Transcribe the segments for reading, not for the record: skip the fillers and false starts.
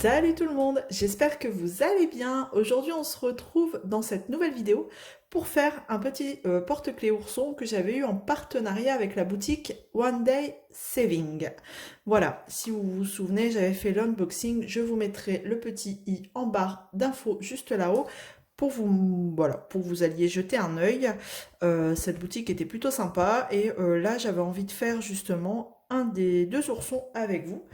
Salut tout le monde, j'espère que vous allez bien. Aujourd'hui on se retrouve dans cette nouvelle vidéo pour faire un petit porte-clés ourson que j'avais eu en partenariat avec la boutique One Day Saving. Voilà, si vous vous souvenez, j'avais fait l'unboxing, je vous mettrai le petit i en barre d'infos juste là-haut pour vous, voilà, pour que vous alliez jeter un œil. Cette boutique était plutôt sympa et là j'avais envie de faire justement un des deux oursons avec vous.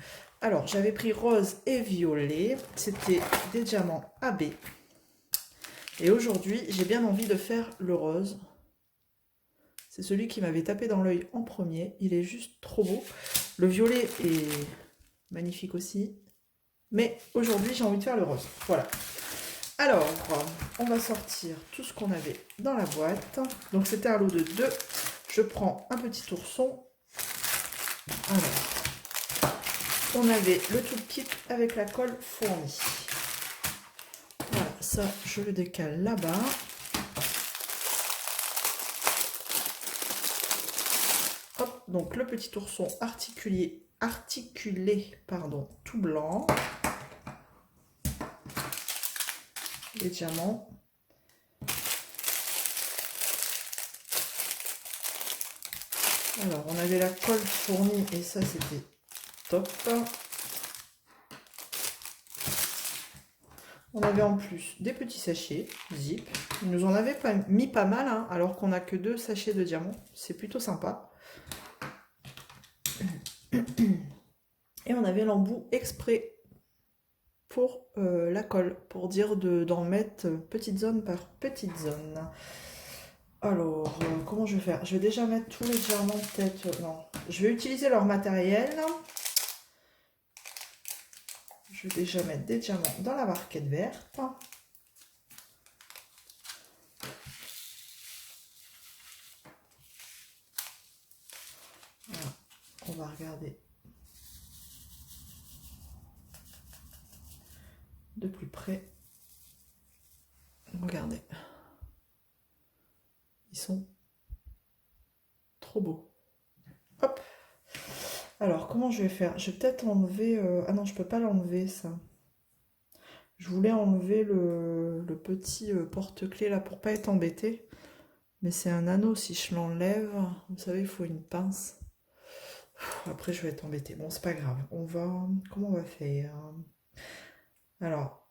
Alors, j'avais pris rose et violet. C'était des diamants AB. Et aujourd'hui, j'ai bien envie de faire le rose. C'est celui qui m'avait tapé dans l'œil en premier. Il est juste trop beau. Le violet est magnifique aussi. Mais aujourd'hui, j'ai envie de faire le rose. Voilà. Alors, on va sortir tout ce qu'on avait dans la boîte. Donc, c'était un lot de 2. Je prends un petit ourson. Alors, on avait le toolkit avec la colle fournie. Voilà, ça, je le décale là-bas. Hop, donc le petit ourson articulé, pardon, tout blanc. Les diamants. Alors, on avait la colle fournie et ça, c'était top. On avait en plus des petits sachets zip. Ils nous en avaient mis pas mal, hein, alors qu'on n'a que 2 sachets de diamants. C'est plutôt sympa. Et on avait l'embout exprès pour la colle, pour dire d'en mettre petite zone par petite zone. Alors, comment je vais faire? Je vais déjà mettre tous les diamants peut-être. Non, je vais utiliser leur matériel. Je vais déjà mettre des diamants dans la barquette verte. Voilà. On va regarder de plus près. Regardez. Ils sont trop beaux. Hop. Alors, comment je vais faire? Je vais peut-être enlever... Ah non, je peux pas l'enlever, ça. Je voulais enlever le petit porte-clés là pour pas être embêté. Mais c'est un anneau, si je l'enlève, vous savez, il faut une pince. Après, je vais être embêtée. Bon, c'est pas grave. On va... Comment on va faire? Alors,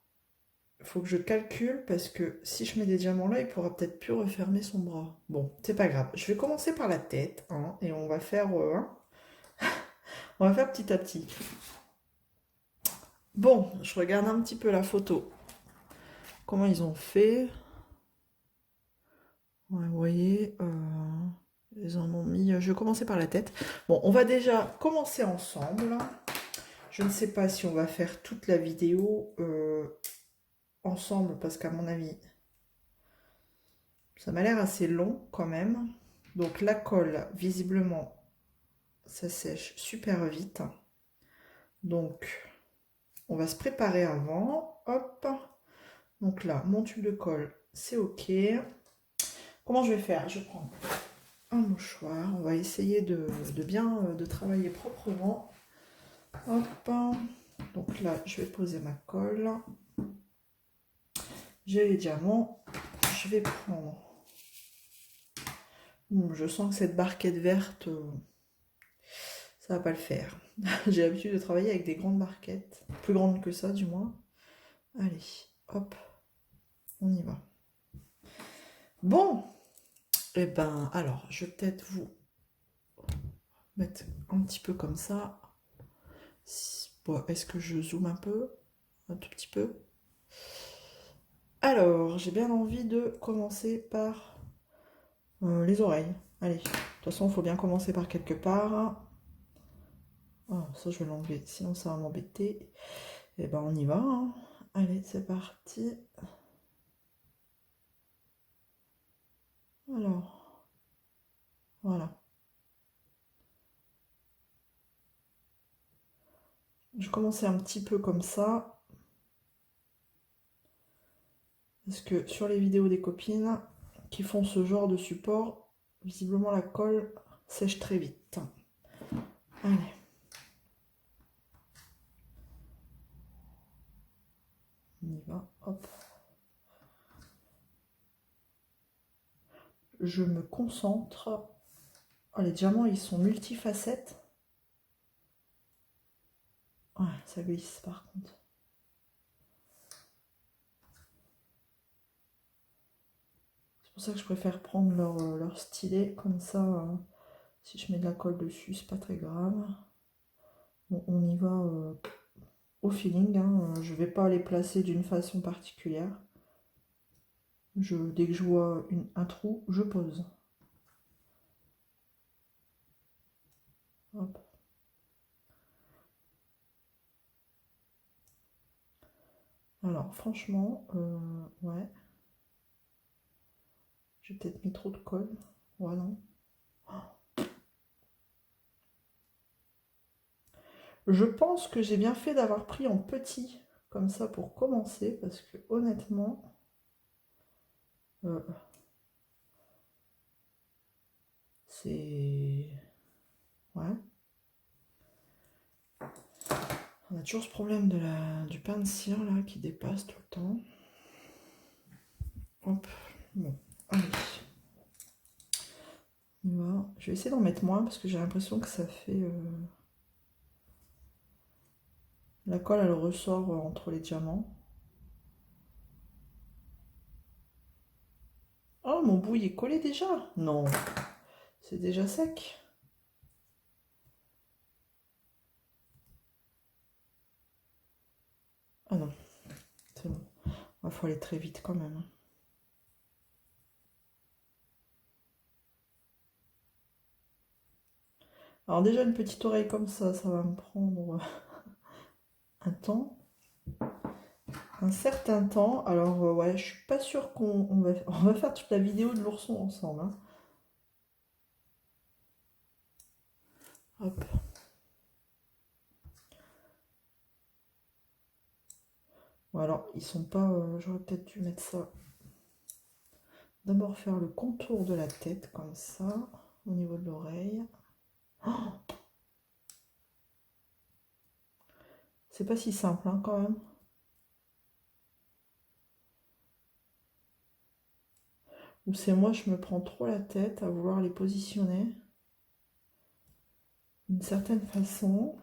il faut que je calcule parce que si je mets des diamants là, il pourra peut-être plus refermer son bras. Bon, c'est pas grave. Je vais commencer par la tête, hein, et on va faire... on va faire petit à petit. Bon, je regarde un petit peu la photo. Comment ils ont fait. Ouais, vous voyez, ils en ont mis... Je vais commencer par la tête. Bon, on va déjà commencer ensemble. Je ne sais pas si on va faire toute la vidéo ensemble, parce qu'à mon avis, ça m'a l'air assez long quand même. Donc la colle, visiblement, ça sèche super vite. Donc, on va se préparer avant. Hop. Donc là, mon tube de colle, c'est OK. Comment je vais faire? Je prends un mouchoir. On va essayer de bien de travailler proprement. Hop. Donc là, je vais poser ma colle. J'ai les diamants. Je vais prendre... Je sens que cette barquette verte, ça va pas le faire. J'ai l'habitude de travailler avec des grandes barquettes. Plus grandes que ça, du moins. Allez, hop. On y va. Bon. Eh ben, alors, je vais peut-être vous mettre un petit peu comme ça. Bon, est-ce que je zoome un peu? Un tout petit peu. Alors, j'ai bien envie de commencer par les oreilles. Allez, de toute façon, il faut bien commencer par quelque part. Oh, ça, je vais l'enlever, sinon ça va m'embêter. Et ben, on y va, hein. Allez, c'est parti. Alors, voilà. Je commençais un petit peu comme ça. Parce que sur les vidéos des copines qui font ce genre de support, visiblement la colle sèche très vite. Allez. je me concentre. Oh, les diamants, ils sont multifacettes. Ouais, ça glisse par contre. C'est pour ça que je préfère prendre leur stylet. Comme ça, si je mets de la colle dessus, c'est pas très grave. Bon, on y va au feeling. Hein. Je vais pas les placer d'une façon particulière. Dès que je vois un trou, je pose. Hop. Alors, franchement, ouais. J'ai peut-être mis trop de colle. Ouais, non. Je pense que j'ai bien fait d'avoir pris en petit, comme ça, pour commencer, parce que honnêtement, c'est... Ouais. On a toujours ce problème du pain de cire, là, qui dépasse tout le temps. Hop. Bon, allez. On y va. Je vais essayer d'en mettre moins, parce que j'ai l'impression que ça fait... La colle, elle ressort entre les diamants. Oh, mon bout, il est collé déjà? Non. C'est déjà sec. Ah non. C'est bon. Il faut aller très vite quand même. Alors déjà, une petite oreille comme ça va me prendre un temps. Un certain temps. Alors ouais, je suis pas sûre on va faire toute la vidéo de l'ourson ensemble. Hein. Hop. Bon, alors, ils sont pas... J'aurais peut-être dû mettre ça. D'abord faire le contour de la tête, comme ça, au niveau de l'oreille. Oh, c'est pas si simple, hein, quand même. Ou c'est moi, je me prends trop la tête à vouloir les positionner d'une certaine façon.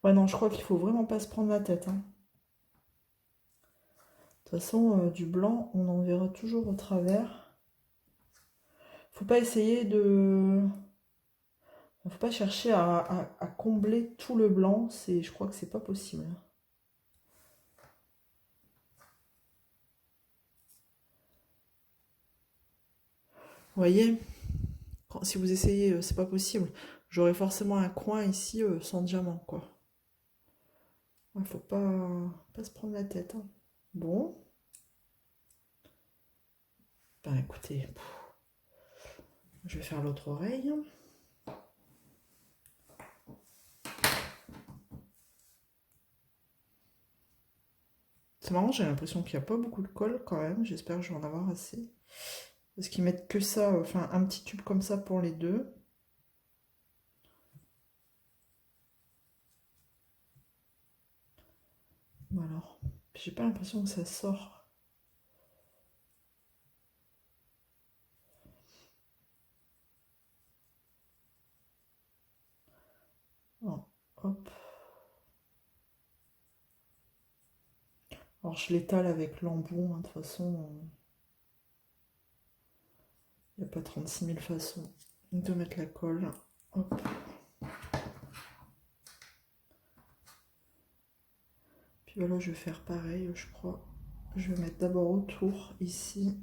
Ouais, non, je crois qu'il faut vraiment pas se prendre la tête. Hein. De toute façon, du blanc, on en verra toujours au travers. Faut pas essayer de... Faut pas chercher à combler tout le blanc. Je crois que c'est pas possible. Vous voyez, si vous essayez, c'est pas possible. J'aurai forcément un coin ici sans diamant, quoi. Il faut pas se prendre la tête. Hein. Bon. Ben écoutez, je vais faire l'autre oreille. C'est marrant, j'ai l'impression qu'il n'y a pas beaucoup de colle quand même. J'espère que je vais en avoir assez. Parce qu'ils mettent que ça, enfin un petit tube comme ça pour les deux. Bon alors, j'ai pas l'impression que ça sort. Oh, hop. Alors je l'étale avec l'embout, hein, de toute façon. Il n'y a pas 36 000 façons de mettre la colle. Hop. Puis voilà, je vais faire pareil, je crois. Je vais mettre d'abord autour, ici.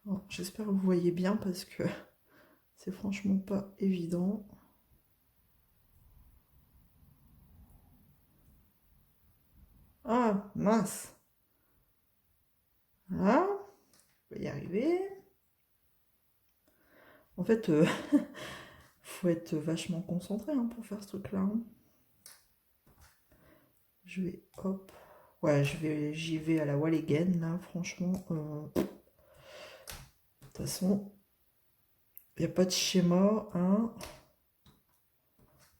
Oh, j'espère que vous voyez bien parce que c'est franchement pas évident. Ah, mince. Voilà, je vais y arriver. En fait, faut être vachement concentré hein, pour faire ce truc-là. Hein. Je vais, hop. Ouais, j'y vais à la wall again, là, franchement. De toute façon, il n'y a pas de schéma. Hein.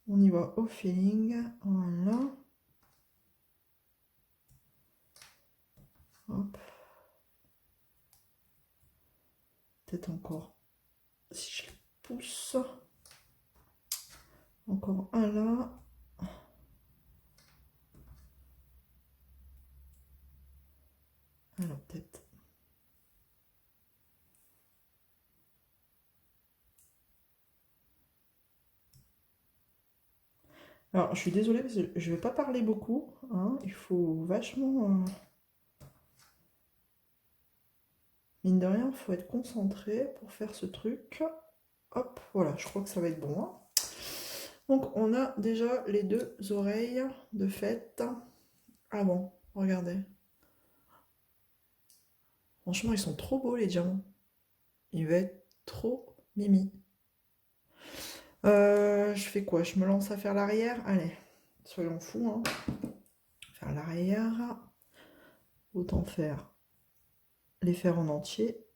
On y va au feeling. Voilà. peut-être encore. Si je les pousse. Encore un là. Alors peut-être. Alors je suis désolée parce que je vais pas parler beaucoup. Hein. Il faut vachement... Mine de rien, il faut être concentré pour faire ce truc. Hop, voilà, je crois que ça va être bon. Hein. Donc on a déjà les deux oreilles de fait. Ah bon, regardez. Franchement, ils sont trop beaux les diamants. Il va être trop mimi. Je fais quoi? Je me lance à faire l'arrière? Allez, soyons fous. Hein. Faire l'arrière. Autant faire les faire en entier.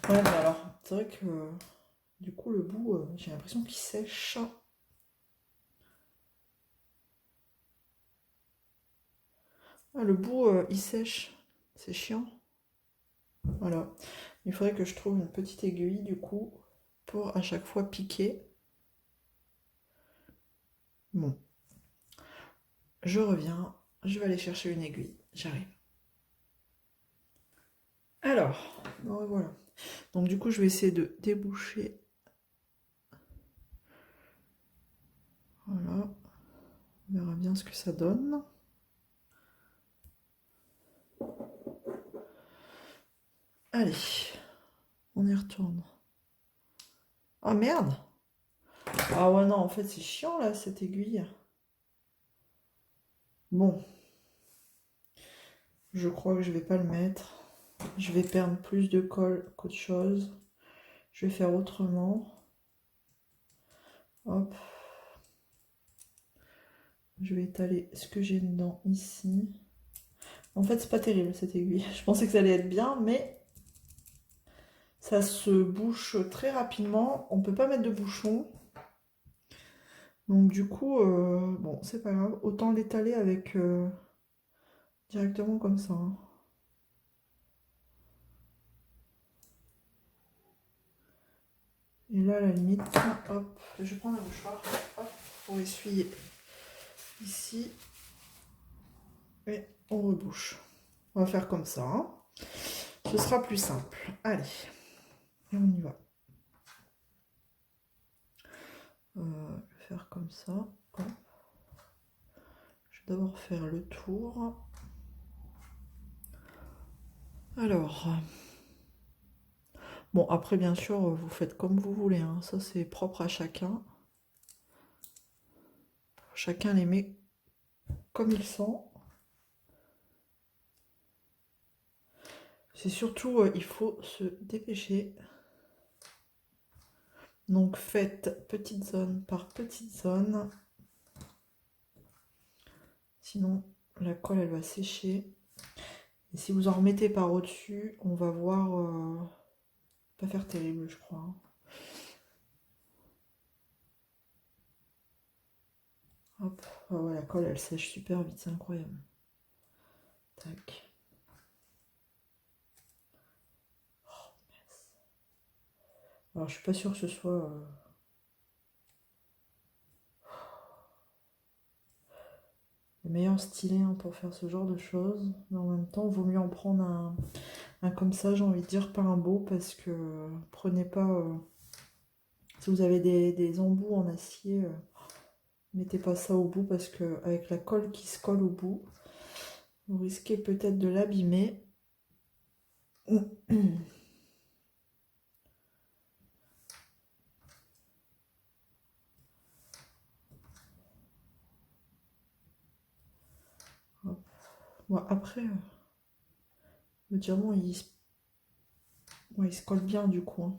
Ouais, mais alors, c'est vrai que du coup, le bout, j'ai l'impression qu'il sèche. Ah, le bout, il sèche. C'est chiant. Voilà. Il faudrait que je trouve une petite aiguille, du coup, pour à chaque fois piquer. Bon. Je reviens. Je vais aller chercher une aiguille. J'arrive. Alors, bon, voilà. Donc, du coup, je vais essayer de déboucher. Voilà. On verra bien ce que ça donne. Allez. On y retourne. Oh merde! Ah ouais, non, en fait, c'est chiant, là, cette aiguille. Bon. Je crois que je vais pas le mettre. Je vais perdre plus de colle qu'autre chose. Je vais faire autrement. Hop. Je vais étaler ce que j'ai dedans ici. En fait, c'est pas terrible, cette aiguille. Je pensais que ça allait être bien, mais ça se bouche très rapidement. On peut pas mettre de bouchon. Donc du coup, bon, c'est pas grave. Autant l'étaler avec directement comme ça. Hein. Et là, à la limite, hop, je prends un mouchoir hop, pour essuyer ici. Et on rebouche. On va faire comme ça. Hein. Ce sera plus simple. Allez, et on y va. Faire comme ça. Hop. Je vais d'abord faire le tour. Alors, bon, après, bien sûr, vous faites comme vous voulez. Hein. Ça, c'est propre à chacun. Chacun les met comme il sent. C'est surtout, il faut se dépêcher. Donc, faites petite zone par petite zone. Sinon, la colle, elle va sécher. Et si vous en remettez par au-dessus, on va voir... pas faire terrible, je crois. Hein. Hop, ah ouais, la colle elle sèche super vite, c'est incroyable. Tac. Oh, alors je suis pas sûre que ce soit le meilleur stylet hein, pour faire ce genre de choses. Mais en même temps, il vaut mieux en prendre un comme ça, j'ai envie de dire, pas un beau, parce que prenez pas... si vous avez des embouts en acier, mettez pas ça au bout, parce que avec la colle qui se colle au bout, vous risquez peut-être de l'abîmer. Bon, après, le diamant, ouais, il se colle bien du coup. Hein.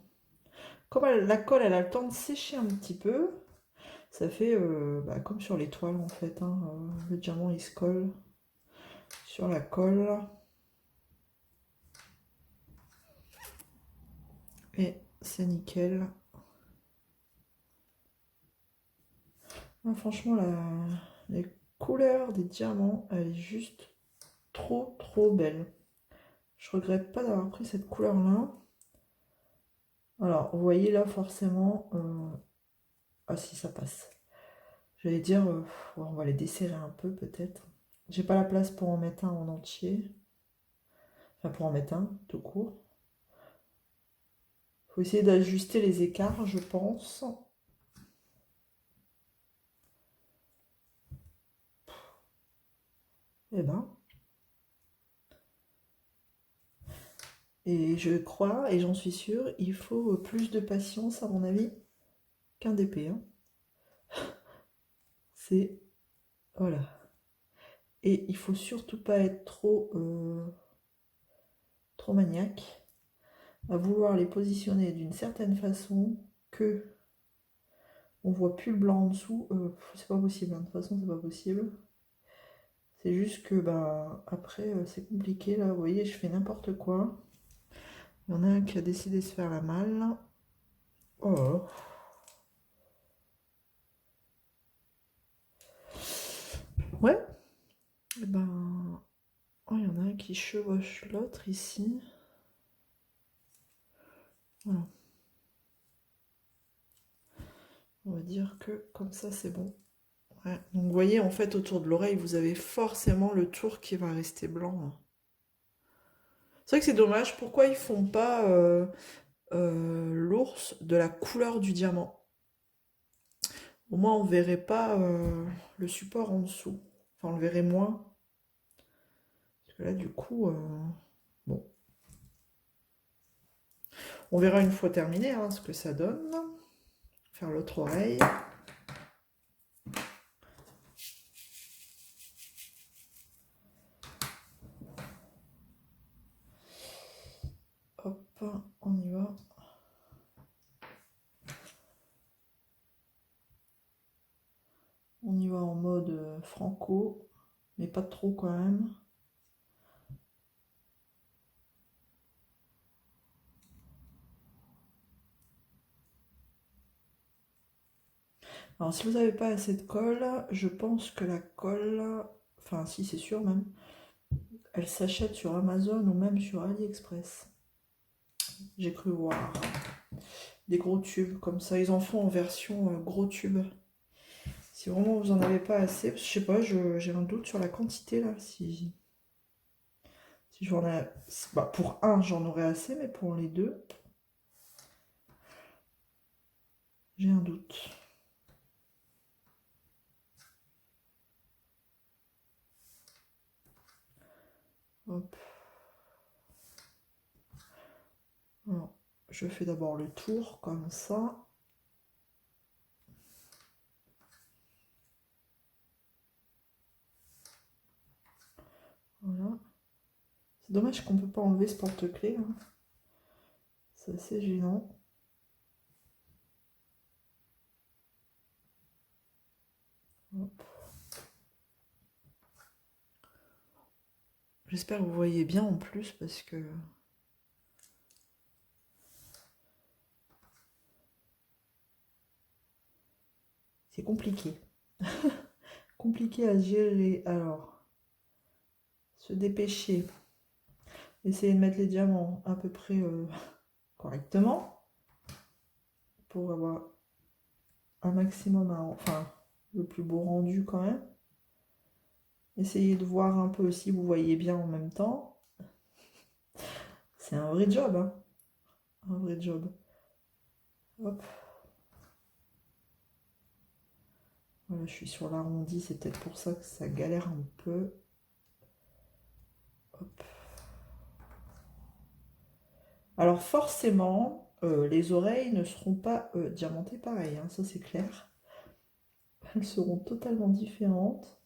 Comme la colle, elle a le temps de sécher un petit peu, ça fait bah, comme sur les toiles en fait. Hein, le diamant, il se colle sur la colle. Et c'est nickel. Ah, franchement, les couleurs des diamants, elle est juste trop belle. Je regrette pas d'avoir pris cette couleur-là. Alors, vous voyez là, forcément... Ah si, ça passe. J'allais dire, ouais, on va les desserrer un peu peut-être. J'ai pas la place pour en mettre un en entier. Enfin, pour en mettre un, tout court. Faut essayer d'ajuster les écarts, je pense. Eh ben. Et je crois, et j'en suis sûre, il faut plus de patience, à mon avis, qu'un DP. Hein. C'est... Voilà. Et il faut surtout pas être trop maniaque, à vouloir les positionner d'une certaine façon que on voit plus le blanc en dessous. C'est pas possible, hein. De toute façon, c'est pas possible. C'est juste que, bah, après, c'est compliqué, là. Vous voyez, je fais n'importe quoi. Il y en a un qui a décidé de se faire la malle. Oh. Ouais. Et ben... Oh, il y en a un qui chevauche l'autre ici. Voilà. On va dire que comme ça, c'est bon. Ouais. Donc, vous voyez, en fait, autour de l'oreille, vous avez forcément le tour qui va rester blanc. C'est vrai que c'est dommage. Pourquoi ils font pas l'ours de la couleur du diamant? Au moins, on verrait pas le support en dessous. Enfin, on le verrait moins. Parce que là, du coup, bon. On verra une fois terminé hein, ce que ça donne. Faire l'autre oreille. Hop, on y va. On y va en mode franco, mais pas trop quand même. Alors si vous n'avez pas assez de colle, je pense que la colle, enfin si c'est sûr même, elle s'achète sur Amazon ou même sur AliExpress. J'ai cru voir des gros tubes comme ça. Ils en font en version gros tube. Si vraiment vous en avez pas assez, je sais pas, j'ai un doute sur la quantité là. Si j'en ai, bah, pour un j'en aurais assez, mais pour les deux, j'ai un doute. Hop. Alors, je fais d'abord le tour comme ça. Voilà. C'est dommage qu'on ne peut pas enlever ce porte-clés. Hein. C'est assez gênant. J'espère que vous voyez bien en plus parce que c'est compliqué. Compliqué à gérer. Alors, se dépêcher. Essayer de mettre les diamants à peu près correctement pour avoir un maximum, enfin le plus beau rendu quand même. Essayez de voir un peu si vous voyez bien en même temps. C'est un vrai job, hein. Un vrai job. Hop. Voilà, je suis sur l'arrondi, c'est peut-être pour ça que ça galère un peu. Hop. Alors forcément, les oreilles ne seront pas diamantées pareil, hein, ça c'est clair. Elles seront totalement différentes.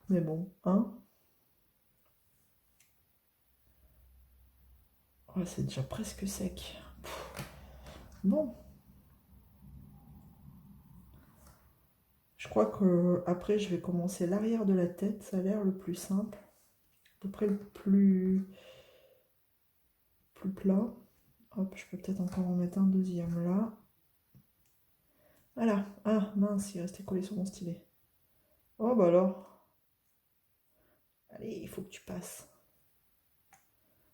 Mais bon, hein. Oh, c'est déjà presque sec. Bon. Je crois que après je vais commencer l'arrière de la tête, ça a l'air le plus simple. À peu près le plus plat. Hop, je peux peut-être encore en mettre un deuxième là. Voilà. Ah mince, il restait collé sur mon stylet. Oh bah alors. Allez, il faut que tu passes.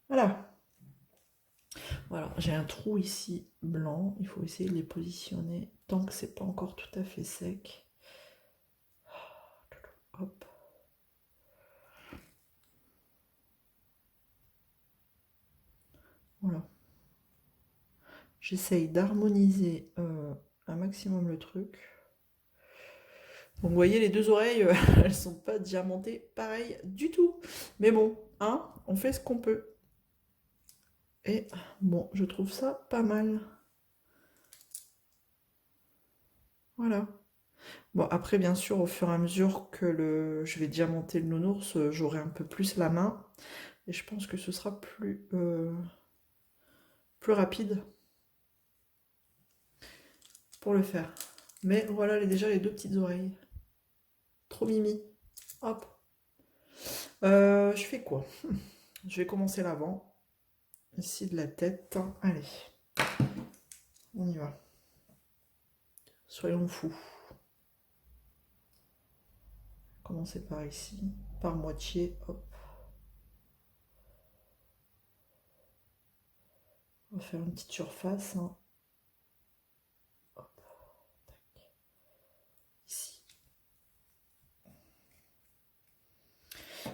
Voilà. Voilà, j'ai un trou ici blanc. Il faut essayer de les positionner tant que c'est pas encore tout à fait sec. Hop. Voilà. J'essaye d'harmoniser un maximum le truc. Donc vous voyez, les deux oreilles, elles sont pas diamantées pareil du tout. Mais bon, hein, on fait ce qu'on peut. Et bon, je trouve ça pas mal. Voilà. Bon, après, bien sûr, au fur et à mesure que je vais diamanter le nounours, j'aurai un peu plus la main. Et je pense que ce sera plus rapide pour le faire. Mais voilà déjà les deux petites oreilles. Trop mimi. Hop. Je fais quoi? Je vais commencer l'avant. Ici de la tête. Allez. On y va. Soyons fous. Commencer par ici. Par moitié. Hop. On va faire une petite surface. Hein. Hop. Tac. Ici.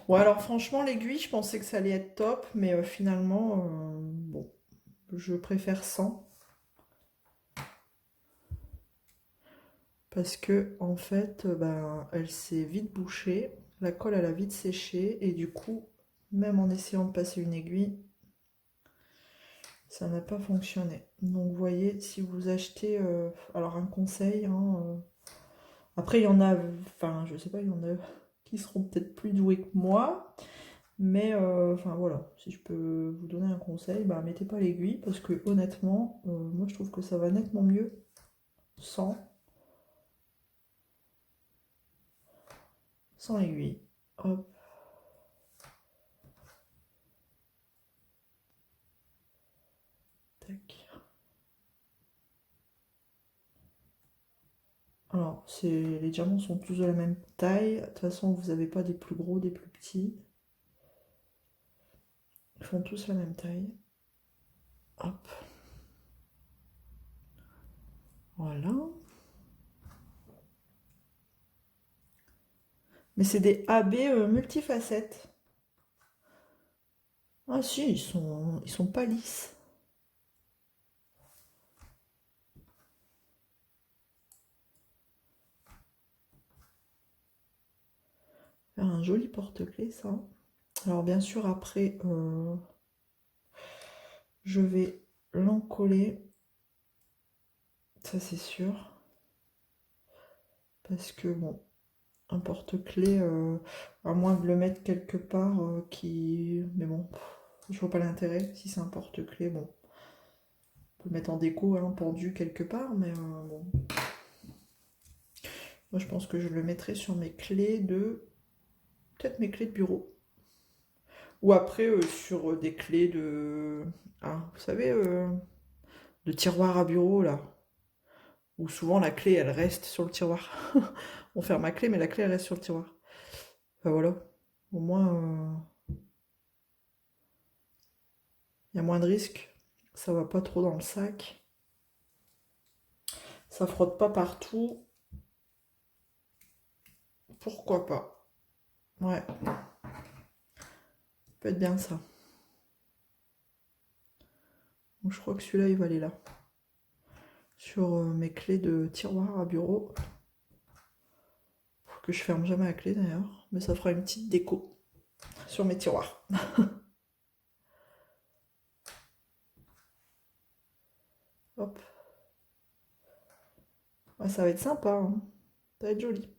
Bon, alors franchement, l'aiguille, je pensais que ça allait être top, mais finalement, bon, je préfère sans. Parce que, en fait, ben, elle s'est vite bouchée, la colle, elle a vite séché, et du coup, même en essayant de passer une aiguille, ça n'a pas fonctionné. Donc, vous voyez, si vous achetez, alors un conseil, hein, après, il y en a, enfin, je sais pas, il y en a qui seront peut-être plus doués que moi, mais enfin voilà, si je peux vous donner un conseil, bah mettez pas l'aiguille parce que honnêtement, moi je trouve que ça va nettement mieux sans l'aiguille. Hop. Tac. Alors, les diamants sont tous de la même taille. De toute façon, vous n'avez pas des plus gros, des plus petits. Ils font tous la même taille. Hop. Voilà. Mais c'est des AB multifacettes. Ah si, ils sont pas lisses. Un joli porte-clés, ça. Alors bien sûr, après, je vais l'encoller. Ça, c'est sûr. Parce que, bon, un porte-clés, à moins de le mettre quelque part qui... Mais bon, je vois pas l'intérêt. Si c'est un porte-clés, bon, on peut le mettre en déco, hein, pendu quelque part, mais bon. Moi, je pense que je le mettrai sur mes clés de... Peut-être mes clés de bureau. Ou après, sur des clés de... Ah, vous savez, de tiroir à bureau, là. Où souvent, la clé, elle reste sur le tiroir. On ferme ma clé, mais la clé, elle reste sur le tiroir. Enfin, voilà. Au moins... il y a moins de risques, ça va pas trop dans le sac, ça frotte pas partout, pourquoi pas. Ouais, peut être bien ça. Donc je crois que celui-là il va aller là, sur mes clés de tiroir à bureau. Faut que je ferme jamais la clé d'ailleurs, mais ça fera une petite déco sur mes tiroirs. Hop. Ouais, ça va être sympa, hein. Ça va être joli.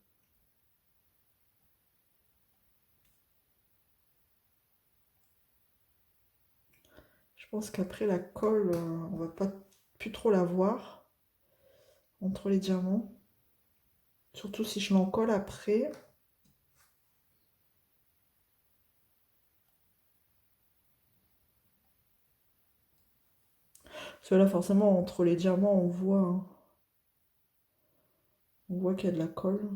Je pense qu'après la colle, on va pas plus trop la voir entre les diamants. Surtout si je l'en colle après. Parce que là, forcément, entre les diamants, on voit qu'il y a de la colle.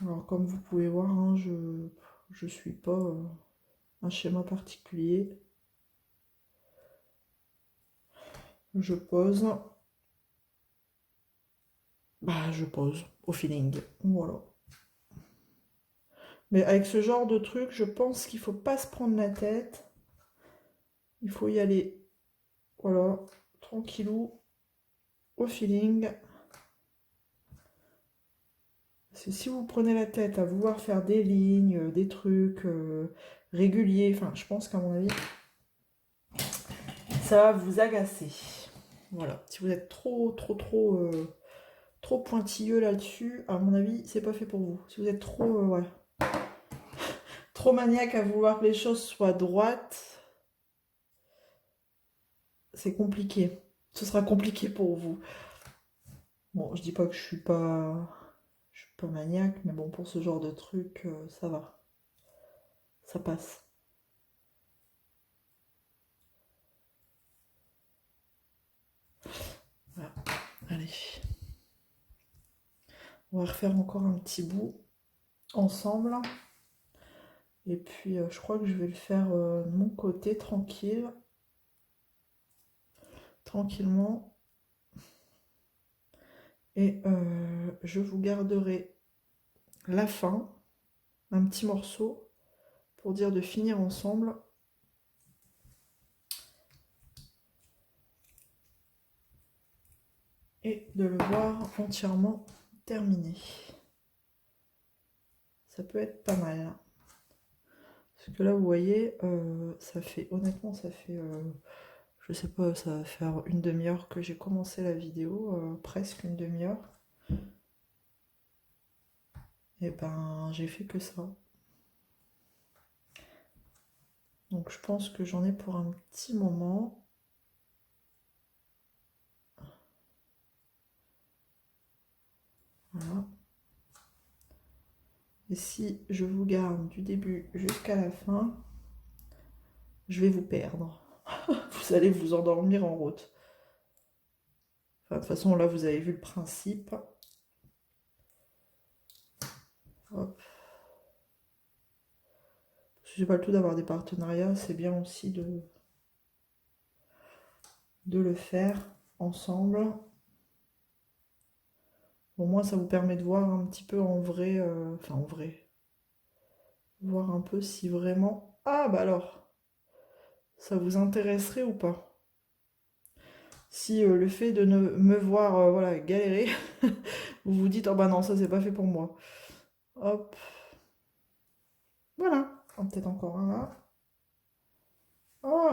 Alors comme vous pouvez voir, hein, je suis pas un schéma particulier. Je pose. Bah je pose au feeling. Voilà. Mais avec ce genre de truc, je pense qu'il faut pas se prendre la tête. Il faut y aller. Voilà. Tranquillou. Au feeling. Parce que si vous prenez la tête à vouloir faire des lignes, des trucs réguliers, enfin je pense qu'à mon avis, ça va vous agacer. Voilà. Si vous êtes trop pointilleux là-dessus, à mon avis, c'est pas fait pour vous. Si vous êtes ouais, trop maniaque à vouloir que les choses soient droites, c'est compliqué. Ce sera compliqué pour vous. Bon, je dis pas que je suis pas maniaque, mais bon, pour ce genre de truc, ça va. Ça passe. Voilà. Allez. On va refaire encore un petit bout ensemble. Et puis, je crois que je vais le faire de mon côté, tranquille. Tranquillement. Et je vous garderai la fin, un petit morceau, pour dire de finir ensemble. Et de le voir entièrement terminé. Ça peut être pas mal. Parce que là, vous voyez, ça fait, honnêtement, ça fait, je sais pas, ça va faire une demi-heure que j'ai commencé la vidéo, presque une demi-heure. Et ben, j'ai fait que ça. Donc je pense que j'en ai pour un petit moment. Voilà. Et si je vous garde du début jusqu'à la fin, je vais vous perdre. Vous allez vous endormir en route. Enfin, de toute façon, là, vous avez vu le principe. Hop. C'est pas le tout d'avoir des partenariats, c'est bien aussi de le faire ensemble. Au moins, ça vous permet de voir un petit peu en vrai, enfin en vrai, voir un peu si vraiment... Ah, bah alors, ça vous intéresserait ou pas? Si le fait de ne me voir voilà, galérer, vous vous dites, oh bah non, ça c'est pas fait pour moi. Hop, voilà. Oh, peut-être encore un là. Oh,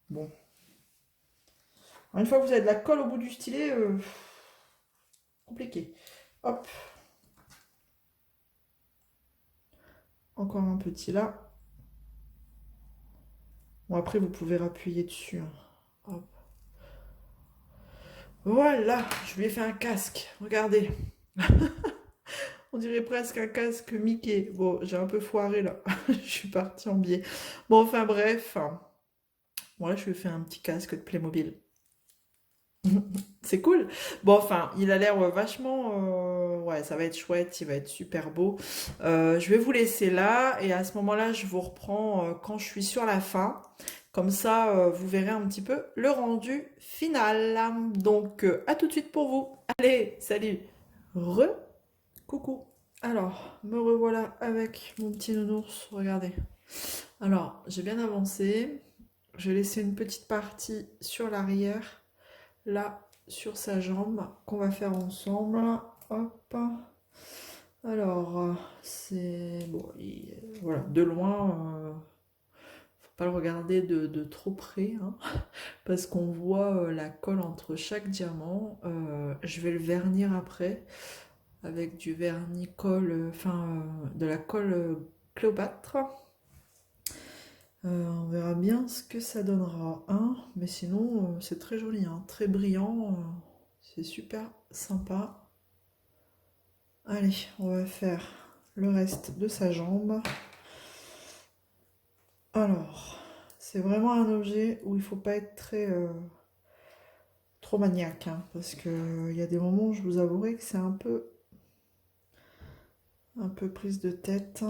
bon. Alors, une fois que vous avez de la colle au bout du stylet, compliqué. Hop, encore un petit là. Bon, après, vous pouvez appuyer dessus, hein. Hop. Voilà, je lui ai fait un casque. Regardez. On dirait presque un casque Mickey. Bon, j'ai un peu foiré là. Je suis partie en biais. Bon, enfin bref. Voilà, je lui ai fait un petit casque de Playmobil. C'est cool. Bon, enfin, il a l'air vachement... ouais, ça va être chouette, il va être super beau. Je vais vous laisser là et à ce moment-là, je vous reprends quand je suis sur la fin. Comme ça, vous verrez un petit peu le rendu final. Donc, à tout de suite pour vous. Allez, salut. Coucou. Alors, me revoilà avec mon petit nounours. Regardez. Alors, j'ai bien avancé. J'ai laissé une petite partie sur l'arrière. Là, sur sa jambe, qu'on va faire ensemble. Hop. Alors, c'est... Bon, voilà, de loin, faut pas le regarder de trop près, hein, parce qu'on voit la colle entre chaque diamant. Je vais le vernir après, avec du vernis colle, enfin, de la colle Cléopâtre. On verra bien ce que ça donnera, hein, mais sinon, c'est très joli, hein, très brillant, c'est super sympa. Allez, on va faire le reste de sa jambe. Alors, c'est vraiment un objet où il faut pas être trop maniaque, hein, parce que il y a des moments où je vous avouerai que c'est un peu Un peu prise de tête.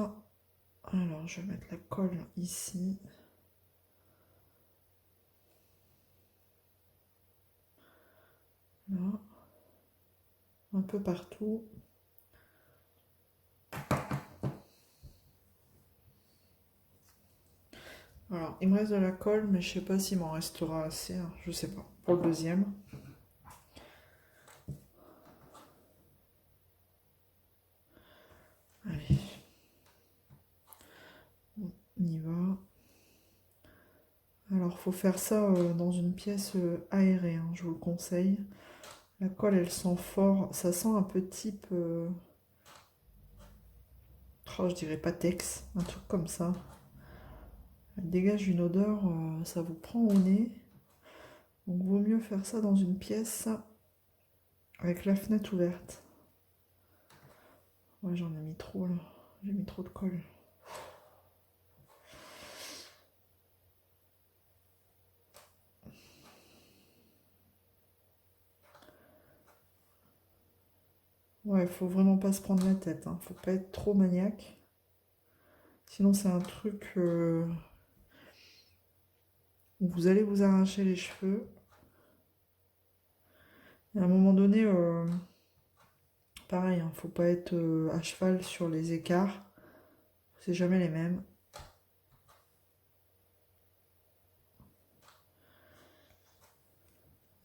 Alors, je vais mettre la colle ici. Là. Un peu partout. Alors, il me reste de la colle, mais je sais pas s'il m'en restera assez. Hein, je sais pas. Pour le deuxième. Allez. On y va. Alors, faut faire ça dans une pièce aérée, hein, je vous le conseille. La colle, elle sent fort. Ça sent un peu type... oh, je dirais Patex, un truc comme ça. Elle dégage une odeur, ça vous prend au nez. Donc, vaut mieux faire ça dans une pièce avec la fenêtre ouverte. Ouais, j'en ai mis trop, là. J'ai mis trop de colle. Ouais, faut vraiment pas se prendre la tête, hein. Faut pas être trop maniaque. Sinon, c'est un truc où vous allez vous arracher les cheveux. Et à un moment donné, pareil, hein, faut pas être à cheval sur les écarts. C'est jamais les mêmes.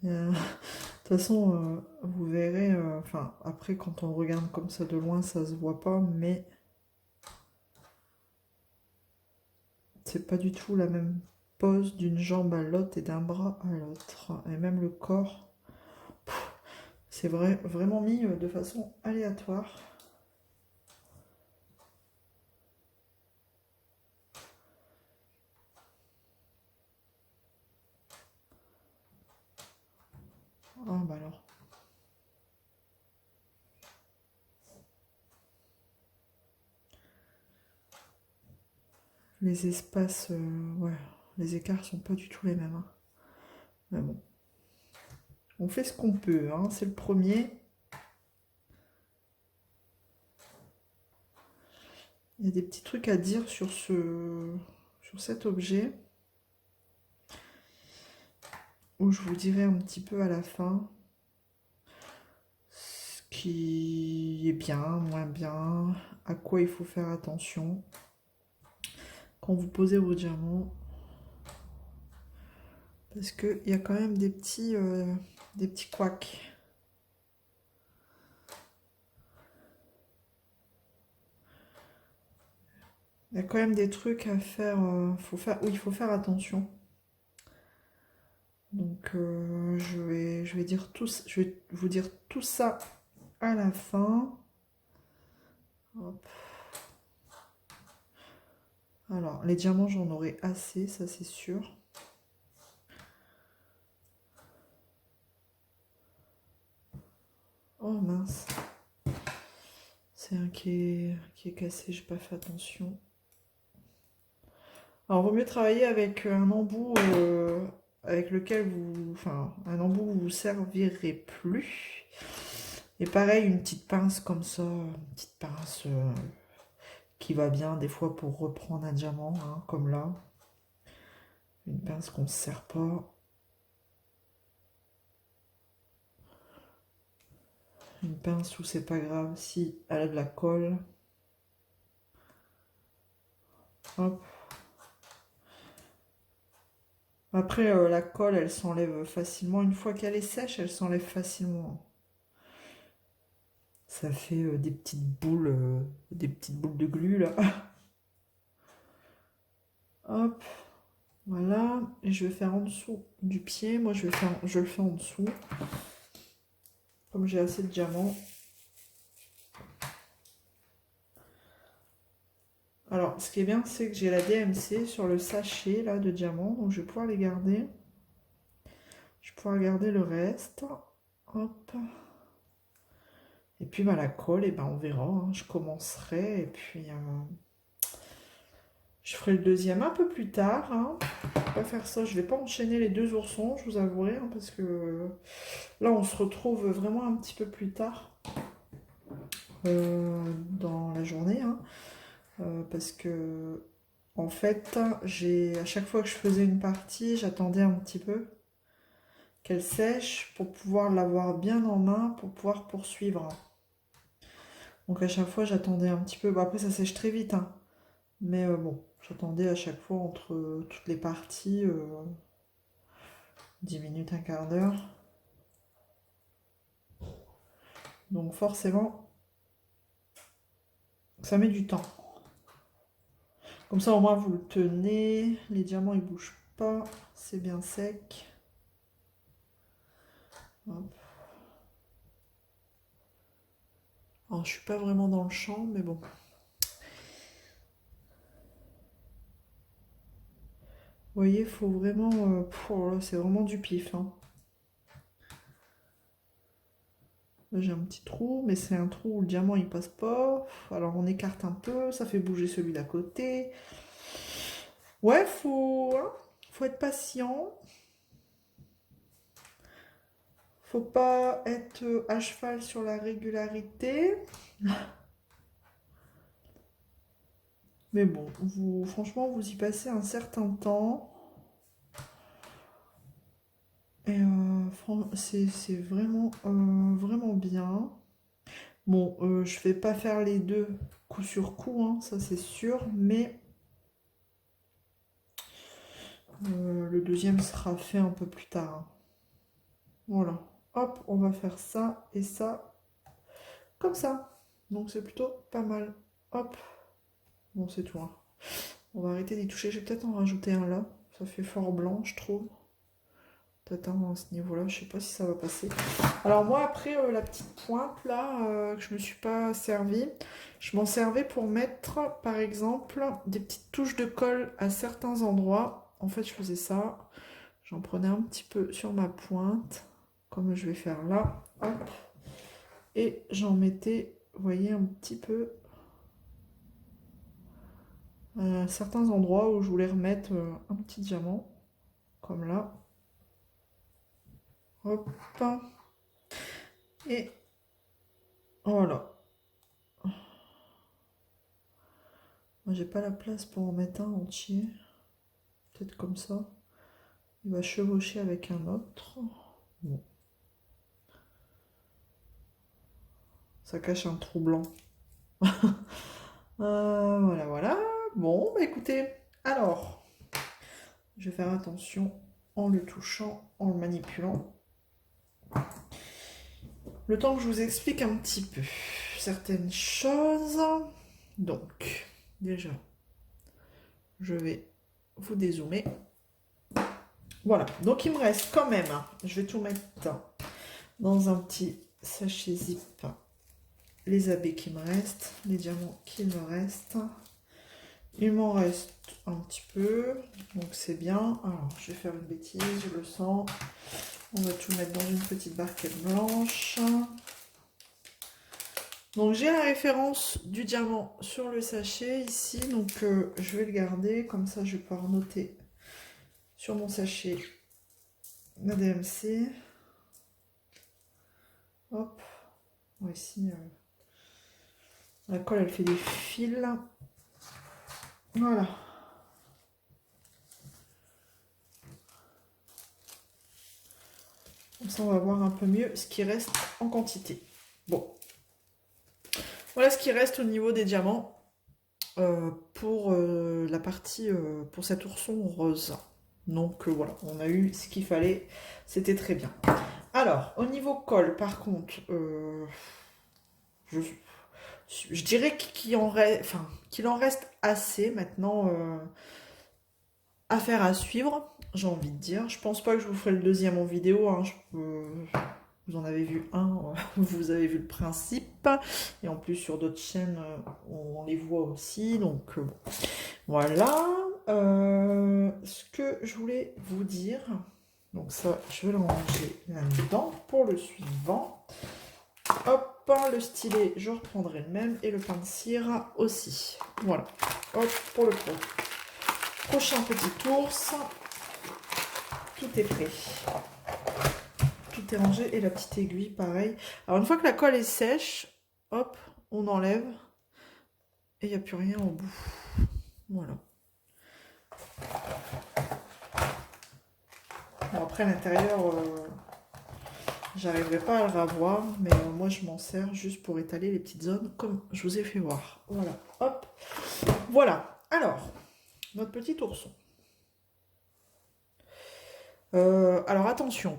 De toute façon, vous verrez, enfin, après, quand on regarde comme ça de loin, ça se voit pas, mais c'est pas du tout la même pose d'une jambe à l'autre et d'un bras à l'autre. Et même le corps, c'est vraiment mis de façon aléatoire. Ah bah alors. Les espaces, ouais, les écarts sont pas du tout les mêmes, hein. Mais bon, on fait ce qu'on peut, hein. C'est le premier. Il y a des petits trucs à dire sur cet objet, où je vous dirai un petit peu à la fin ce qui est bien, moins bien, à quoi il faut faire attention quand vous posez vos diamants. Parce qu'il y a quand même des petits couacs. Il y a quand même des trucs à faire, où il faut faire attention. Donc je vais dire je vais vous dire tout ça à la fin. Hop. Alors, les diamants, j'en aurai assez, ça c'est sûr. Oh mince. C'est un qui est cassé, j'ai pas fait attention. Alors, vaut mieux travailler avec un embout avec lequel vous... Enfin, un embout où vous vous servirez plus. Et pareil, une petite pince comme ça, une petite pince qui va bien des fois pour reprendre un diamant, hein, comme là. Une pince qu'on ne se sert pas. Une pince où c'est pas grave si elle a de la colle. Hop. Après, la colle, elle s'enlève facilement. Une fois qu'elle est sèche, elle s'enlève facilement. Ça fait des petites boules de glu, là. Hop. Voilà. Et je vais faire en dessous du pied. Moi, je le fais en dessous. Comme j'ai assez de diamants. Alors, ce qui est bien, c'est que j'ai la DMC sur le sachet, là, de diamants. Donc, je vais pouvoir les garder. Je vais pouvoir garder le reste. Hop. Et puis bah, la colle, et ben, on verra, hein. Je commencerai et puis je ferai le deuxième un peu plus tard, hein. Je vais pas faire ça, je vais pas enchaîner les deux oursons, je vous avouerai, hein, parce que là on se retrouve vraiment un petit peu plus tard. dans la journée, hein, parce que en fait, à chaque fois que je faisais une partie, j'attendais un petit peu qu'elle sèche pour pouvoir l'avoir bien en main, pour pouvoir poursuivre. Donc à chaque fois, j'attendais un petit peu. Bon, après, ça sèche très vite, hein. Mais bon, j'attendais à chaque fois entre toutes les parties 10 minutes, un quart d'heure. Donc forcément, ça met du temps. Comme ça, au moins, vous le tenez. Les diamants, ils bougent pas. C'est bien sec. Hop. Alors, je suis pas vraiment dans le champ, mais bon. Vous voyez, il faut vraiment... oh là, c'est vraiment du pif, hein. Là, j'ai un petit trou, mais c'est un trou où le diamant, il passe pas. Alors, on écarte un peu. Ça fait bouger celui d'à côté. Ouais, hein, faut être patient. Faut pas être à cheval sur la régularité. Mais bon, franchement, vous y passez un certain temps. Et c'est vraiment, vraiment bien. Bon, je vais pas faire les deux coup sur coup, hein, ça c'est sûr. Mais le deuxième sera fait un peu plus tard, hein. Voilà. Hop, on va faire ça et ça comme ça. Donc c'est plutôt pas mal. Hop. Bon, c'est tout, hein. On va arrêter d'y toucher. Je vais peut-être en rajouter un là. Ça fait fort blanc, je trouve. Peut-être un à ce niveau-là. Je sais pas si ça va passer. Alors moi, après, la petite pointe là, que je me suis pas servi, je m'en servais pour mettre, par exemple, des petites touches de colle à certains endroits. En fait, je faisais ça. J'en prenais un petit peu sur ma pointe, comme je vais faire là. Hop. Et j'en mettais, vous voyez, un petit peu certains endroits où je voulais remettre un petit diamant, comme là. Hop. Et voilà. Moi, j'ai pas la place pour en mettre un entier. Peut-être comme ça. Il va chevaucher avec un autre. Bon. Ça cache un trou blanc. Voilà, voilà. Bon, bah écoutez, alors, je vais faire attention en le touchant, en le manipulant. Le temps que je vous explique un petit peu certaines choses. Donc, déjà, je vais vous dézoomer. Voilà, donc il me reste quand même, je vais tout mettre dans un petit sachet zip, les habits qui me restent, les diamants qui me restent. Il m'en reste un petit peu, donc c'est bien. Alors, je vais faire une bêtise, je le sens. On va tout mettre dans une petite barquette blanche. Donc j'ai la référence du diamant sur le sachet ici, donc je vais le garder, comme ça je vais pouvoir noter sur mon sachet la DMC. Hop, bon, ici la colle elle fait des fils. Voilà. Comme ça on va voir un peu mieux ce qui reste en quantité. Bon. Voilà ce qui reste au niveau des diamants pour la partie, pour cet ourson rose. Donc voilà, on a eu ce qu'il fallait, c'était très bien. Alors, au niveau colle, par contre, je dirais qu'il en reste assez maintenant à faire à suivre, j'ai envie de dire. Je pense pas que je vous ferai le deuxième en vidéo, hein. Vous en avez vu un, vous avez vu le principe. Et en plus, sur d'autres chaînes, on les voit aussi. Donc, bon. Voilà. Ce que je voulais vous dire. Donc ça, je vais le ranger là-dedans pour le suivant. Hop, le stylet, je reprendrai le même. Et le pain de cire aussi. Voilà. Hop, pour le prochain petit ours. Tout est prêt. Tout est rangé et la petite aiguille pareil. Alors une fois que la colle est sèche, hop, on enlève, et il n'y a plus rien au bout. Voilà. Bon, après, à l'intérieur, j'arriverai pas à le ravoir, mais moi, je m'en sers juste pour étaler les petites zones, comme je vous ai fait voir. Voilà, hop. Voilà. Alors, notre petit ourson. Alors attention,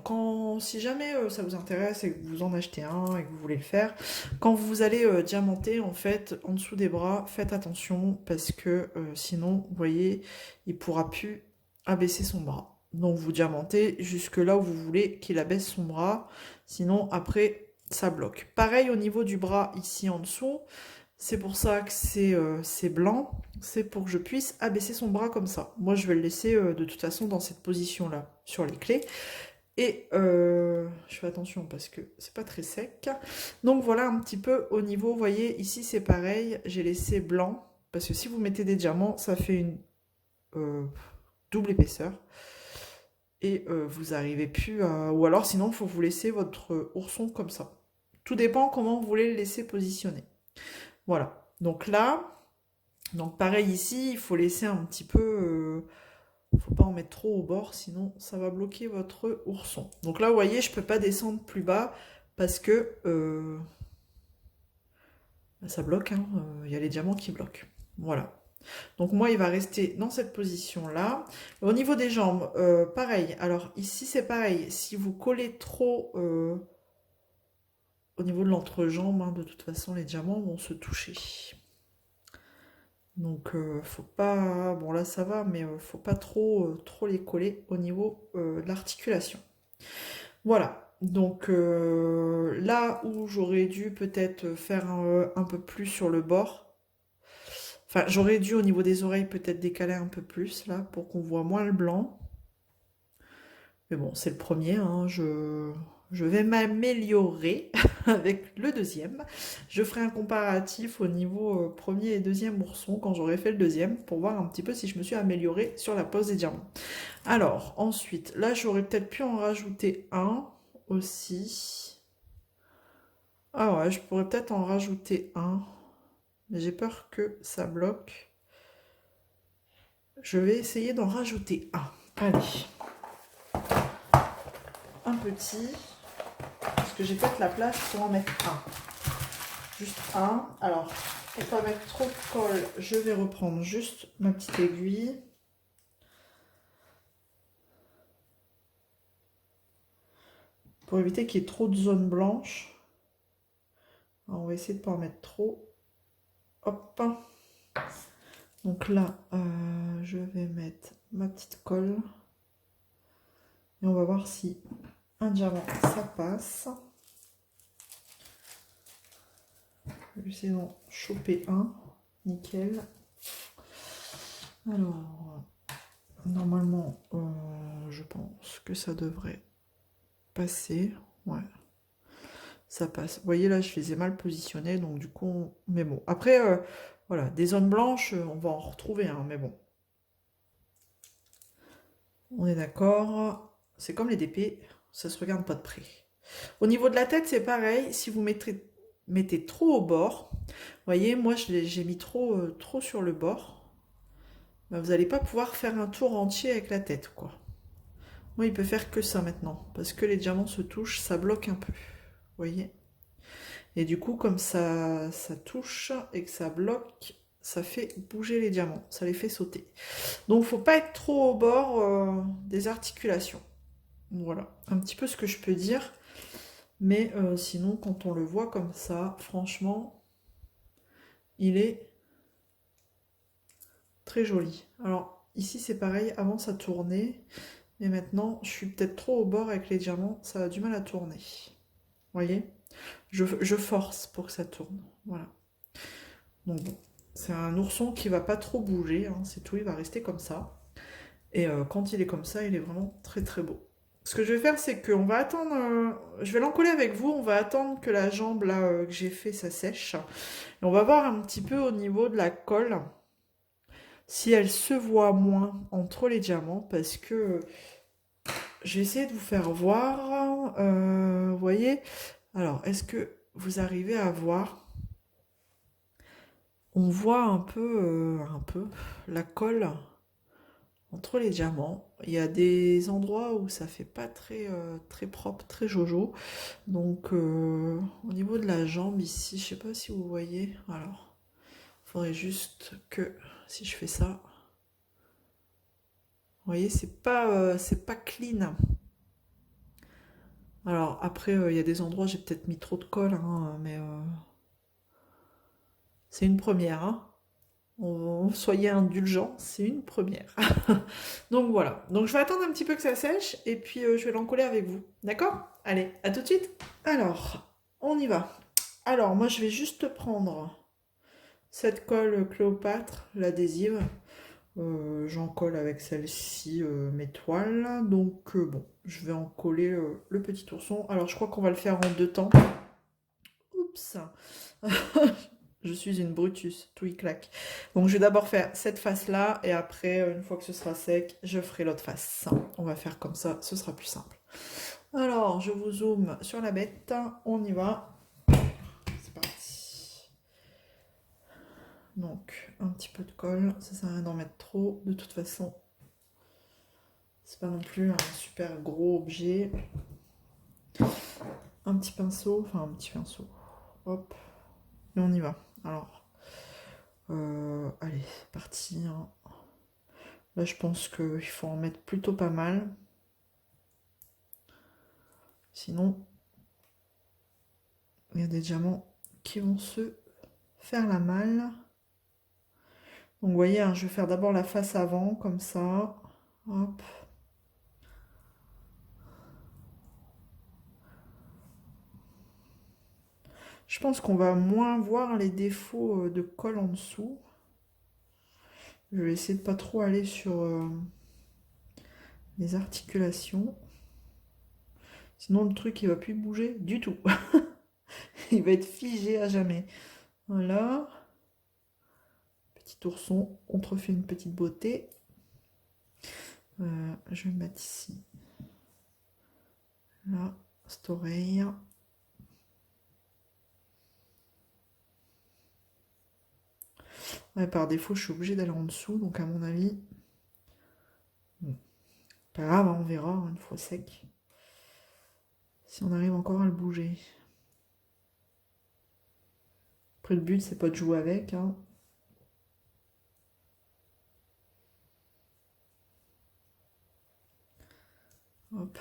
si jamais ça vous intéresse et que vous en achetez un et que vous voulez le faire, quand vous allez diamanter en fait en dessous des bras, faites attention parce que sinon, vous voyez, il pourra plus abaisser son bras. Donc vous diamantez jusque là où vous voulez qu'il abaisse son bras, sinon après ça bloque. Pareil au niveau du bras ici en dessous. C'est pour ça que c'est blanc, c'est pour que je puisse abaisser son bras comme ça. Moi, je vais le laisser de toute façon dans cette position-là, sur les clés. Et je fais attention parce que c'est pas très sec. Donc voilà un petit peu au niveau, vous voyez, ici c'est pareil, j'ai laissé blanc. Parce que si vous mettez des diamants, ça fait une double épaisseur. Et vous arrivez plus à... Ou alors sinon, il faut vous laisser votre ourson comme ça. Tout dépend comment vous voulez le laisser positionner. Voilà, donc là, donc pareil ici, il faut laisser un petit peu, faut pas en mettre trop au bord, sinon ça va bloquer votre ourson. Donc là, vous voyez, je peux pas descendre plus bas parce que ça bloque, hein, y a les diamants qui bloquent. Voilà. Donc moi, il va rester dans cette position-là. Au niveau des jambes, pareil. Alors ici, c'est pareil. Si vous collez trop au niveau de l'entrejambe, hein, de toute façon, les diamants vont se toucher. Donc faut pas, bon là ça va, mais faut pas trop les coller au niveau de l'articulation. Voilà, donc là où j'aurais dû peut-être faire un peu plus sur le bord, enfin j'aurais dû au niveau des oreilles peut-être décaler un peu plus là pour qu'on voit moins le blanc. Mais bon, c'est le premier, hein, je vais m'améliorer avec le deuxième. Je ferai un comparatif au niveau premier et deuxième ourson quand j'aurai fait le deuxième pour voir un petit peu si je me suis améliorée sur la pose des diamants. Alors, ensuite, là, j'aurais peut-être pu en rajouter un aussi. Ah ouais, je pourrais peut-être en rajouter un. Mais j'ai peur que ça bloque. Je vais essayer d'en rajouter un. Allez. Un petit. Parce que j'ai peut-être la place pour en mettre un. Juste un. Alors, pour pas mettre trop de colle, je vais reprendre juste ma petite aiguille. Pour éviter qu'il y ait trop de zones blanches. Alors, on va essayer de ne pas en mettre trop. Hop. Donc là, je vais mettre ma petite colle. Et on va voir si un diamant, ça passe. Je vais essayer d'en choper un. Nickel. Alors, normalement, je pense que ça devrait passer. Ouais, ça passe. Vous voyez, là, je les ai mal positionnés, donc du coup... Mais bon, après, voilà, des zones blanches, on va en retrouver, hein, mais bon. On est d'accord. C'est comme les DP, ça se regarde pas de près. Au niveau de la tête, c'est pareil. Si vous mettez trop au bord, vous voyez, moi, j'ai mis trop sur le bord. Ben, vous n'allez pas pouvoir faire un tour entier avec la tête, quoi. Moi, il peut faire que ça maintenant, parce que les diamants se touchent, ça bloque un peu. Vous voyez? Et du coup, comme ça touche et que ça bloque, ça fait bouger les diamants, ça les fait sauter. Donc, faut pas être trop au bord des articulations. Voilà, un petit peu ce que je peux dire. Mais sinon, quand on le voit comme ça, franchement, il est très joli. Alors, ici, c'est pareil, avant ça tournait. Mais maintenant, je suis peut-être trop au bord avec les diamants, ça a du mal à tourner. Vous voyez? Je force pour que ça tourne. Voilà. Donc bon, c'est un ourson qui va pas trop bouger, hein, c'est tout, il va rester comme ça. Et quand il est comme ça, il est vraiment très très beau. Ce que je vais faire, c'est qu'on va attendre, je vais l'encoller avec vous, on va attendre que la jambe là que j'ai fait, ça sèche. Et on va voir un petit peu au niveau de la colle, si elle se voit moins entre les diamants, parce que je vais essayer de vous faire voir, vous voyez. Alors, est-ce que vous arrivez à voir, on voit un peu la colle entre les diamants. Il y a des endroits où ça fait pas très propre, très jojo. Donc au niveau de la jambe ici, je sais pas si vous voyez. Alors, il faudrait juste que si je fais ça, vous voyez, c'est pas clean. Alors après, il y a des endroits j'ai peut-être mis trop de colle, hein, mais c'est une première. Hein. Soyez indulgents, c'est une première. Donc voilà. Donc je vais attendre un petit peu que ça sèche et puis je vais l'encoller avec vous. D'accord? Allez, à tout de suite. Alors, on y va. Alors, moi je vais juste prendre cette colle Cléopâtre, l'adhésive. J'en colle avec celle-ci mes toiles. Donc bon, je vais en coller le petit ourson. Alors je crois qu'on va le faire en deux temps. Oups. Je suis une Brutus, tout y claque. Donc je vais d'abord faire cette face-là et après, une fois que ce sera sec, je ferai l'autre face. On va faire comme ça, ce sera plus simple. Alors, je vous zoome sur la bête. On y va. C'est parti. Donc, un petit peu de colle. Ça sert à rien d'en mettre trop. De toute façon, c'est pas non plus un super gros objet. Un petit pinceau. Enfin, un petit pinceau. Hop. Et on y va. Alors, allez, c'est parti. Hein. Là, je pense qu'il faut en mettre plutôt pas mal. Sinon, il y a des diamants qui vont se faire la malle. Donc, vous voyez, hein, je vais faire d'abord la face avant, comme ça. Hop. Je pense qu'on va moins voir les défauts de colle en dessous. Je vais essayer de pas trop aller sur les articulations. Sinon, le truc, il va plus bouger du tout. Il va être figé à jamais. Voilà. Petit ourson, on te refait une petite beauté. Je vais le mettre ici. Là, cette oreille. Ouais, par défaut, je suis obligée d'aller en dessous, donc à mon avis, bon, pas grave, on verra hein, une fois sec. Si on arrive encore à le bouger. Après, le but, c'est pas de jouer avec. Hein. Hop.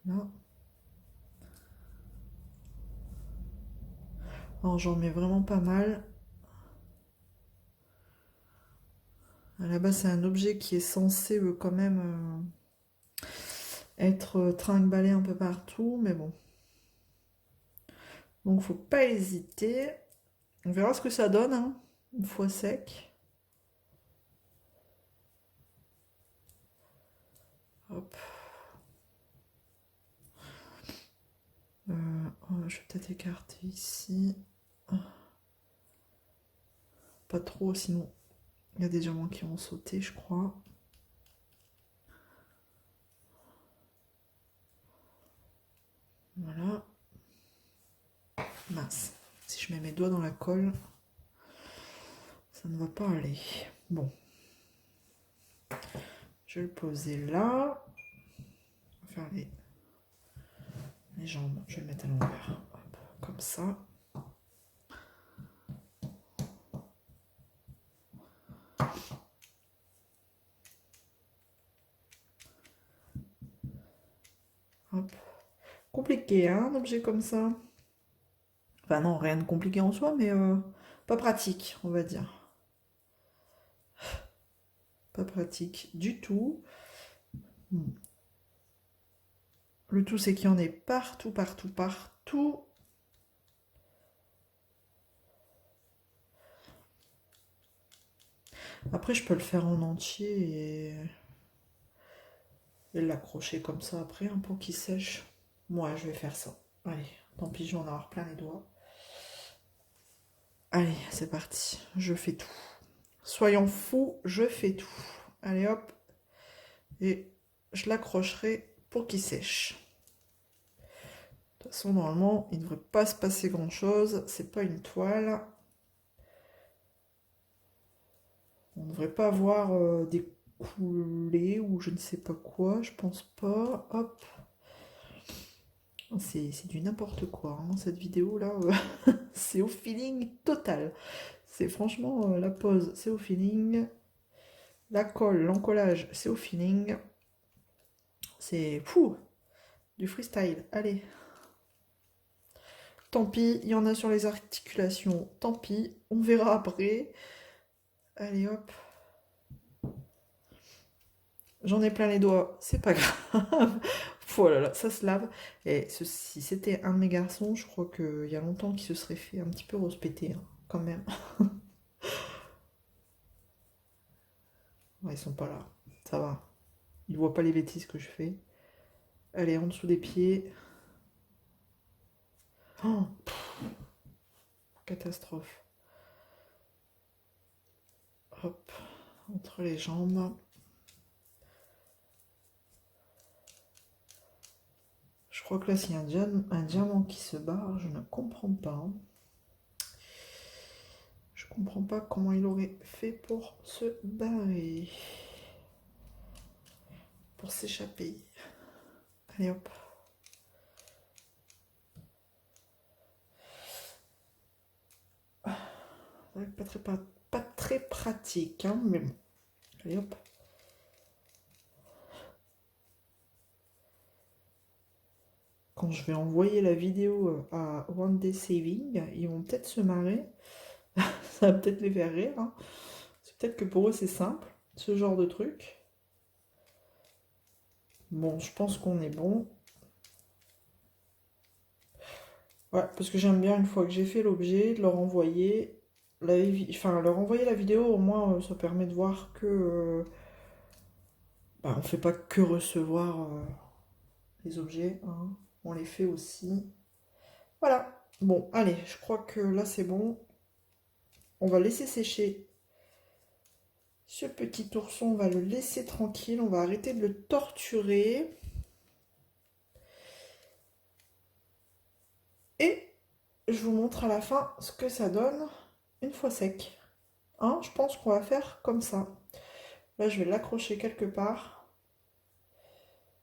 Là. Alors, j'en mets vraiment pas mal. À la base, c'est un objet qui est censé quand même être trinque-ballé un peu partout, mais bon. Donc, faut pas hésiter. On verra ce que ça donne, hein, une fois sec. Hop. Je vais peut-être écarter ici. Pas trop, sinon il y a des diamants qui vont sauter, je crois. Voilà. Mince. Si je mets mes doigts dans la colle, ça ne va pas aller. Bon. Je vais le poser là. On va faire les jambes. Je vais le mettre à l'envers. Comme ça. Hop. Compliqué, hein, un objet comme ça. Enfin non, rien de compliqué en soi, mais pas pratique, on va dire. Pas pratique du tout. Le tout, c'est qu'il y en ait partout, partout, partout. Après, je peux le faire en entier et l'accrocher comme ça après, hein, pour qu'il sèche. Moi, je vais faire ça. Allez, tant pis, je vais en avoir plein les doigts. Allez, c'est parti. Je fais tout. Soyons fous, je fais tout. Allez, hop. Et je l'accrocherai pour qu'il sèche. De toute façon, normalement, il ne devrait pas se passer grand-chose. C'est pas une toile. On ne devrait pas avoir des coulées ou je ne sais pas quoi. Je pense pas. Hop. C'est du n'importe quoi, hein, cette vidéo-là. C'est au feeling total. C'est franchement la pose, c'est au feeling. La colle, l'encollage, c'est au feeling. C'est fou. Du freestyle. Allez. Tant pis, il y en a sur les articulations. Tant pis, on verra après. Allez hop. J'en ai plein les doigts, c'est pas grave. Oh là là, ça se lave. Et si c'était un de mes garçons, je crois qu'il y a longtemps qu'il se serait fait un petit peu respecter, hein, quand même. Ouais, ils sont pas là. Ça va. Ils voient pas les bêtises que je fais. Allez, en dessous des pieds. Oh, catastrophe. Hop, entre les jambes. Je crois que là, s'il y a un diamant qui se barre, je ne comprends pas. Je comprends pas comment il aurait fait pour se barrer. Pour s'échapper. Allez hop. Pas très pratique, hein, mais bon. Allez hop. Quand je vais envoyer la vidéo à One Day Saving, ils vont peut-être se marrer. Ça va peut-être les faire rire, hein. C'est peut-être que pour eux c'est simple, ce genre de truc. Bon, je pense qu'on est bon. Ouais, parce que j'aime bien, une fois que j'ai fait l'objet, de leur envoyer leur envoyer la vidéo, au moins ça permet de voir que on fait pas que recevoir les objets, hein. On les fait aussi. Voilà. Bon, allez, je crois que là c'est bon. On va laisser sécher ce petit ourson, on va le laisser tranquille, on va arrêter de le torturer. Et je vous montre à la fin ce que ça donne une fois sec. Hein, je pense qu'on va faire comme ça. Là, je vais l'accrocher quelque part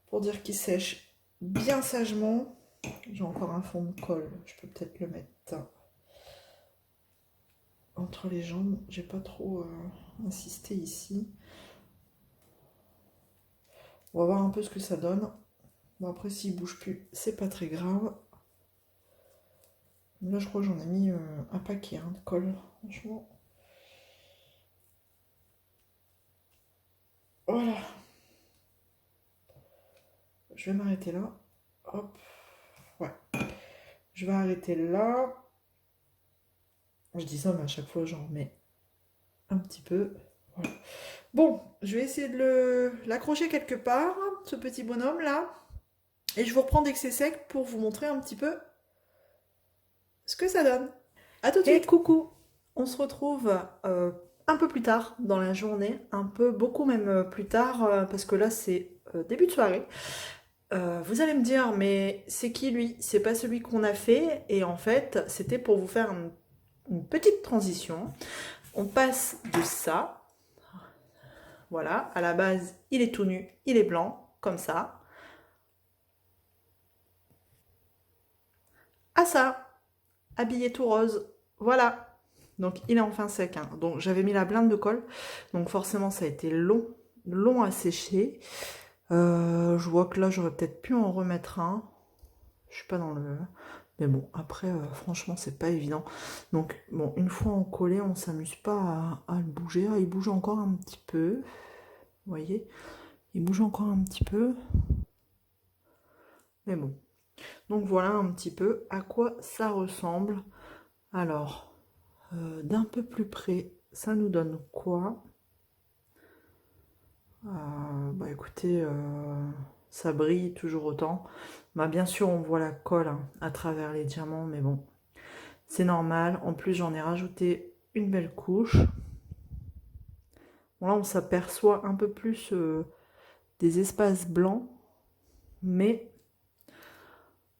pour dire qu'il sèche bien sagement. J'ai encore un fond de colle, je peux peut-être le mettre entre les jambes. J'ai pas trop insisté ici. On va voir un peu ce que ça donne. Bon, après, s'il bouge plus, c'est pas très grave. Là, je crois que j'en ai mis un paquet de colle, franchement. Voilà. Je vais m'arrêter là. Hop. Ouais. Je vais arrêter là. Je dis ça, mais à chaque fois, j'en remets un petit peu. Voilà. Bon, je vais essayer de l'accrocher quelque part, ce petit bonhomme là. Et je vous reprends dès que c'est sec pour vous montrer un petit peu ce que ça donne. A tout de suite. Et coucou, on se retrouve un peu plus tard dans la journée, beaucoup même plus tard, parce que là c'est début de soirée. Vous allez me dire, mais c'est qui lui? C'est pas celui qu'on a fait, et en fait c'était pour vous faire une petite transition. On passe de ça, voilà, à la base il est tout nu, il est blanc, comme ça, à ça, habillé tout rose, voilà. Donc il est enfin sec, hein. Donc j'avais mis la blinde de colle, donc forcément ça a été long à sécher. Je vois que là j'aurais peut-être pu en remettre un. Je suis pas dans le... Mais bon, après, franchement, c'est pas évident. Donc, bon, une fois en collé, on s'amuse pas à le bouger. Ah, il bouge encore un petit peu. Vous voyez? Il bouge encore un petit peu. Mais bon. Donc, voilà un petit peu à quoi ça ressemble. Alors, d'un peu plus près, ça nous donne quoi? Bah écoutez, ça brille toujours autant. Bah bien sûr, on voit la colle hein, à travers les diamants, mais bon, c'est normal. En plus, j'en ai rajouté une belle couche. Bon, là, on s'aperçoit un peu plus des espaces blancs, mais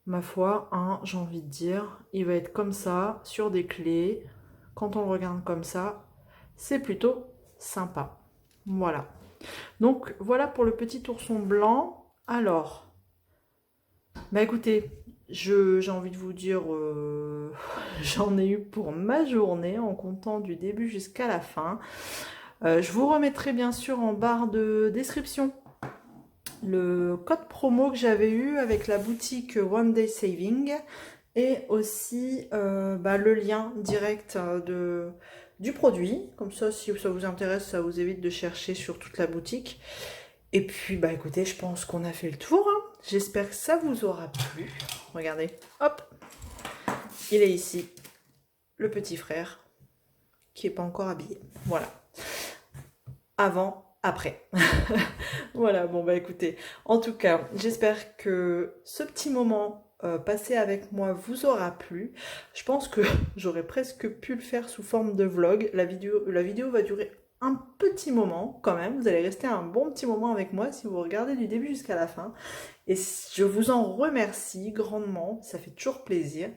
ma foi, hein, j'ai envie de dire, il va être comme ça, sur des clés. Quand on le regarde comme ça, c'est plutôt sympa. Voilà. Donc voilà pour le petit ourson blanc. Alors, bah écoutez, j'ai envie de vous dire, j'en ai eu pour ma journée en comptant du début jusqu'à la fin. Je vous remettrai bien sûr en barre de description le code promo que j'avais eu avec la boutique One Day Saving et aussi le lien direct du produit. Comme ça, si ça vous intéresse, ça vous évite de chercher sur toute la boutique. Et puis, bah écoutez, je pense qu'on a fait le tour, hein. J'espère que ça vous aura plu. Regardez, hop, il est ici, le petit frère, qui n'est pas encore habillé. Voilà. Avant, après. Voilà, bon bah écoutez, en tout cas, j'espère que ce petit moment passé avec moi vous aura plu. Je pense que j'aurais presque pu le faire sous forme de vlog. La vidéo va durer un petit moment quand même. Vous allez rester un bon petit moment avec moi si vous regardez du début jusqu'à la fin. Et je vous en remercie grandement, ça fait toujours plaisir.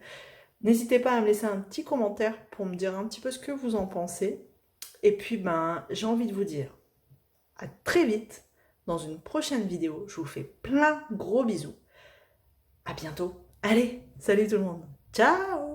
N'hésitez pas à me laisser un petit commentaire pour me dire un petit peu ce que vous en pensez. Et puis ben, j'ai envie de vous dire à très vite dans une prochaine vidéo. Je vous fais plein de gros bisous. À bientôt. Allez, salut tout le monde. Ciao!